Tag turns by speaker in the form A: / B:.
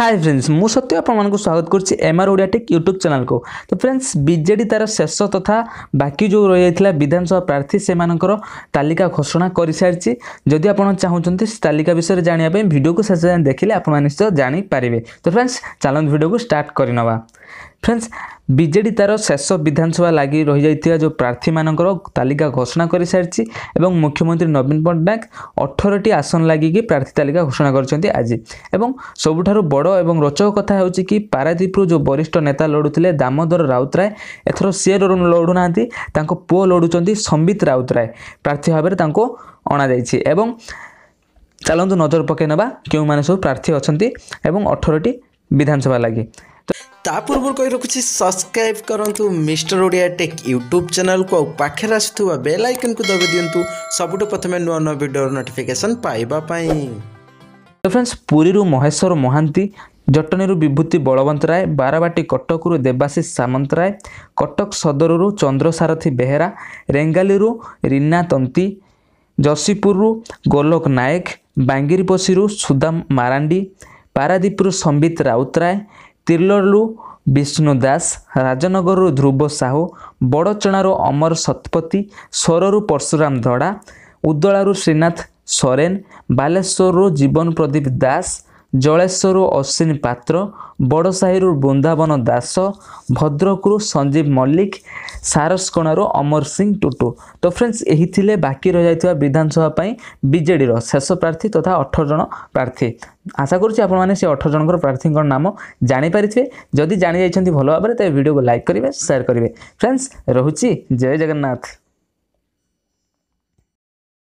A: Hi friends मु सत्य आपको स्वागत करुच्ची MR Odia tech YouTube channel को। तो फ्रेंड्स बीजेडी तार शेष तथा बाकी जो रही है विधानसभा प्रार्थी से तालिका घोषणा कर सारी। जदि आप चाहते तालिका विषय जानापी वीडियो को शेष देखिले आप निश्चय जानीपारे। तो फ्रेंड्स चलते वीडियो को स्टार्ट करनवा। फ्रेंड्स बीजेडी तार शेष विधानसभा लगी रही जाइए जो प्रार्थी मानकर तालिका घोषणा कर सारी और मुख्यमंत्री नवीन पट्टनायक 18टी आसन लगिकी प्रार्थी तालिका घोषणा कर आज। एवं सबुठारु बड़ और रोचक कथा है कि पारादीपरू जो वरिष्ठ नेता लड़ुते दामोदर राउतराय एथर सी लड़ुना पुओ लड़ुंट संबित राउतराय प्रार्थी भाव में अणा एवं चलतु नजर पकई ना क्यों मैंने सब प्रार्थी अच्छा 18टी विधानसभा लगी।
B: पूर्व कही रखुच्छी सब्सक्राइब करूँ mister Odia tech YouTube channel को पाखे आसुवा बेल आइकन को दबे दिंतु सबुठ प्रथम नुआ नुआ वीडियो नोटिफिकेशन पाइबापी।
A: तो फ्रेंड्स पुरी महेश्वर महांती, जटनी विभूति बलवंत राय, बारवाटी कटक देवाशीष सामंतराय, कटक सदर चंद्रसारथी बेहेरा, रेंगाली रीना तंती, जशीपुर गोलोक नायक, बांगिरपोशी सुदाम मारांडी, पारादीपरू संबित राउतराय, तिर्लू विष्णु दास, राजनगर ध्रुव साहू, बड़चणार अमर शतपथी, स्वररू परशुराम धड़ा, उदलारू श्रीनाथ सोरेन, बालेश्वर जीवन प्रदीप दास, जलेश्वर अश्विनी पात्र, बड़साही बृंदावन दास, भद्रकू संजीव मल्लिक, सारसकणारू अमर सिंह टुटू। तो फ्रेंड्स यही थिले बाकी रही जाइथिबा विधानसभा बीजेडी शेष प्रार्थी तथा 18 जन प्रार्थी। आशा करुच्ची आपने से 18 जनकर प्रार्थी नाम जानीपारे। जदि जानी जाइछन्ति भल भाव में तो वीडियो को लाइक करेंगे, शेयर करेंगे। फ्रेंड्स रहुची जय जगन्नाथ।